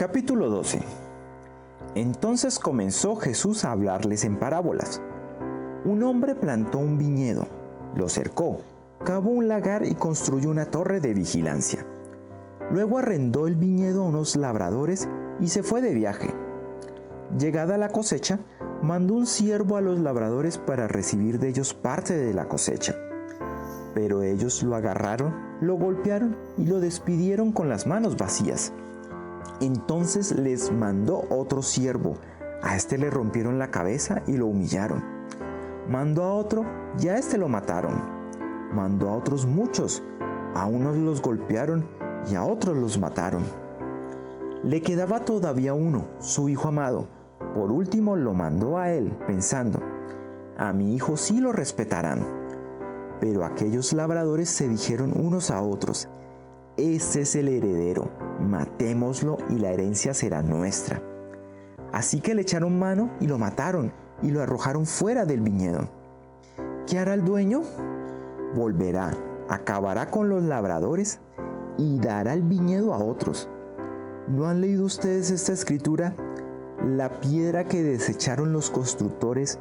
Capítulo 12. Entonces comenzó Jesús a hablarles en parábolas. Un hombre plantó un viñedo, lo cercó, cavó un lagar y construyó una torre de vigilancia. Luego arrendó el viñedo a unos labradores y se fue de viaje. Llegada la cosecha, mandó un siervo a los labradores para recibir de ellos parte de la cosecha. Pero ellos lo agarraron, lo golpearon y lo despidieron con las manos vacías. Entonces les mandó otro siervo. A este le rompieron la cabeza y lo humillaron. Mandó a otro y a este lo mataron. Mandó a otros muchos. A unos los golpearon y a otros los mataron. Le quedaba todavía uno, su hijo amado. Por último lo mandó a él, pensando: a mi hijo sí lo respetarán. Pero aquellos labradores se dijeron unos a otros: este es el heredero, matémoslo y la herencia será nuestra. Así que le echaron mano y lo mataron y lo arrojaron fuera del viñedo. ¿Qué hará el dueño? Volverá, acabará con los labradores y dará el viñedo a otros. ¿No han leído ustedes esta escritura? La piedra que desecharon los constructores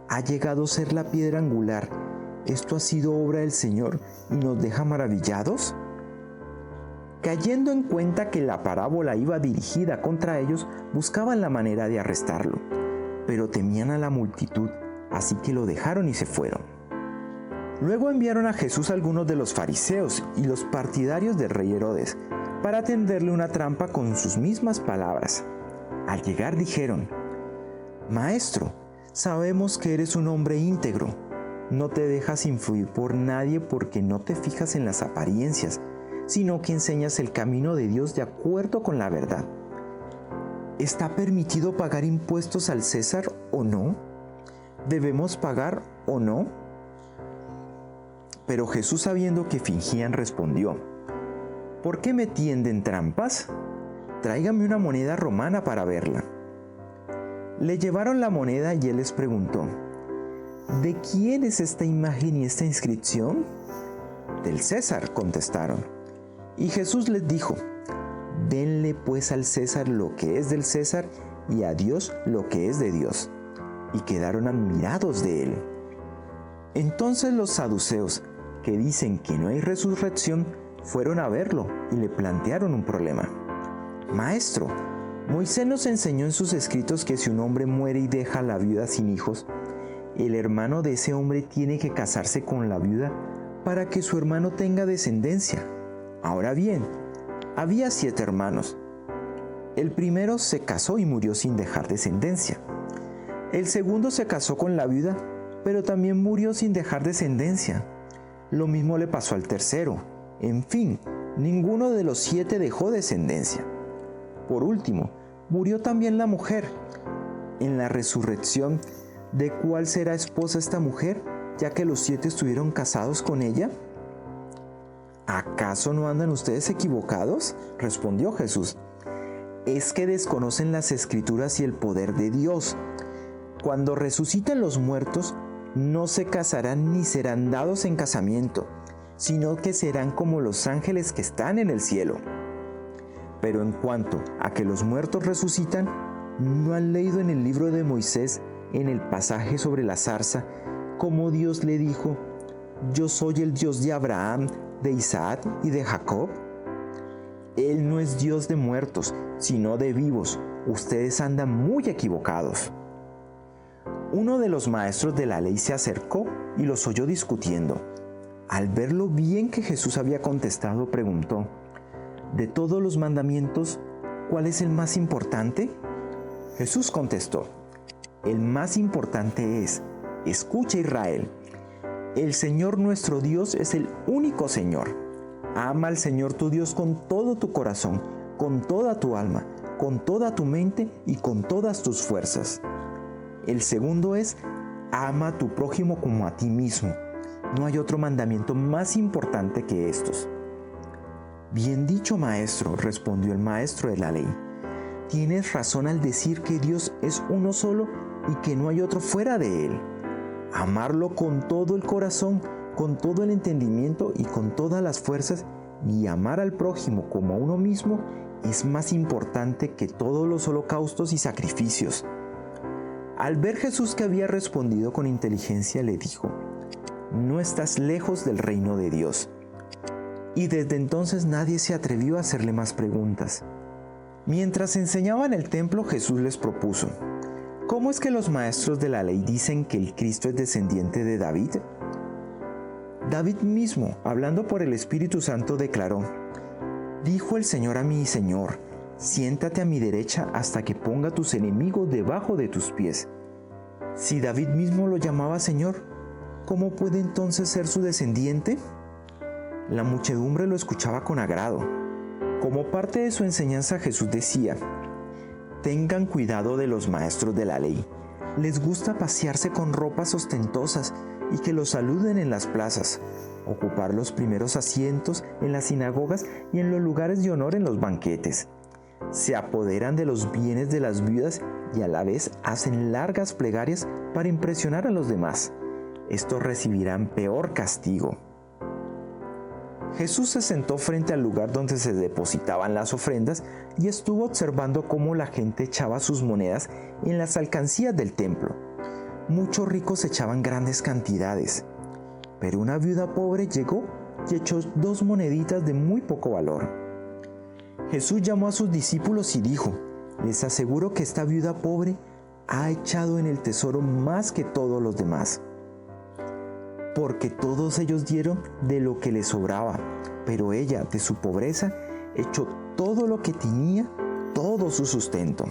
ha llegado a ser la piedra angular. Esto ha sido obra del Señor y nos deja maravillados. Cayendo en cuenta que la parábola iba dirigida contra ellos, buscaban la manera de arrestarlo, pero temían a la multitud, así que lo dejaron y se fueron. Luego enviaron a Jesús algunos de los fariseos y los partidarios del rey Herodes para tenderle una trampa con sus mismas palabras. Al llegar dijeron: Maestro, sabemos que eres un hombre íntegro. No te dejas influir por nadie porque no te fijas en las apariencias, sino que enseñas el camino de Dios de acuerdo con la verdad. ¿Está permitido pagar impuestos al César o no? ¿Debemos pagar o no? Pero Jesús, sabiendo que fingían, respondió: ¿por qué me tienden trampas? Tráigame una moneda romana para verla. Le llevaron la moneda y él les preguntó: ¿de quién es esta imagen y esta inscripción? Del César, contestaron. Y Jesús les dijo: denle pues al César lo que es del César y a Dios lo que es de Dios. Y quedaron admirados de él. Entonces los saduceos, que dicen que no hay resurrección, fueron a verlo y le plantearon un problema. Maestro, Moisés nos enseñó en sus escritos que si un hombre muere y deja a la viuda sin hijos, el hermano de ese hombre tiene que casarse con la viuda para que su hermano tenga descendencia. Ahora bien, había 7 hermanos. El primero se casó y murió sin dejar descendencia. El segundo se casó con la viuda, pero también murió sin dejar descendencia. Lo mismo le pasó al tercero. En fin, ninguno de los 7 dejó descendencia. Por último, murió también la mujer. En la resurrección, ¿de cuál será esposa esta mujer, ya que los 7 estuvieron casados con ella? ¿Acaso no andan ustedes equivocados? Respondió Jesús. Es que desconocen las Escrituras y el poder de Dios. Cuando resuciten los muertos, no se casarán ni serán dados en casamiento, sino que serán como los ángeles que están en el cielo. Pero en cuanto a que los muertos resucitan, ¿no han leído en el libro de Moisés, en el pasaje sobre la zarza, cómo Dios le dijo: yo soy el Dios de Abraham, de Isaac y de Jacob? Él no es Dios de muertos, sino de vivos. Ustedes andan muy equivocados. Uno de los maestros de la ley se acercó y los oyó discutiendo. Al ver lo bien que Jesús había contestado, preguntó: ¿de todos los mandamientos, cuál es el más importante? Jesús contestó: el más importante es: escucha, Israel, el Señor nuestro Dios es el único Señor. Ama al Señor tu Dios con todo tu corazón, con toda tu alma, con toda tu mente y con todas tus fuerzas. El segundo es: ama a tu prójimo como a ti mismo. No hay otro mandamiento más importante que estos. Bien dicho, maestro, respondió el maestro de la ley. Tienes razón al decir que Dios es uno solo y que no hay otro fuera de él. Amarlo con todo el corazón, con todo el entendimiento y con todas las fuerzas, y amar al prójimo como a uno mismo, es más importante que todos los holocaustos y sacrificios. Al ver Jesús que había respondido con inteligencia, le dijo: no estás lejos del reino de Dios. Y desde entonces nadie se atrevió a hacerle más preguntas. Mientras enseñaba en el templo, Jesús les propuso: ¿cómo es que los maestros de la ley dicen que el Cristo es descendiente de David? David mismo, hablando por el Espíritu Santo, declaró: dijo el Señor a mi Señor, siéntate a mi derecha hasta que ponga a tus enemigos debajo de tus pies. Si David mismo lo llamaba Señor, ¿cómo puede entonces ser su descendiente? La muchedumbre lo escuchaba con agrado. Como parte de su enseñanza, Jesús decía: tengan cuidado de los maestros de la ley. Les gusta pasearse con ropas ostentosas y que los saluden en las plazas, ocupar los primeros asientos en las sinagogas y en los lugares de honor en los banquetes. Se apoderan de los bienes de las viudas y a la vez hacen largas plegarias para impresionar a los demás. Estos recibirán peor castigo. Jesús se sentó frente al lugar donde se depositaban las ofrendas y estuvo observando cómo la gente echaba sus monedas en las alcancías del templo. Muchos ricos echaban grandes cantidades, pero una viuda pobre llegó y echó 2 moneditas de muy poco valor. Jesús llamó a sus discípulos y dijo: les aseguro que esta viuda pobre ha echado en el tesoro más que todos los demás. Porque todos ellos dieron de lo que les sobraba, pero ella, de su pobreza, echó todo lo que tenía, todo su sustento.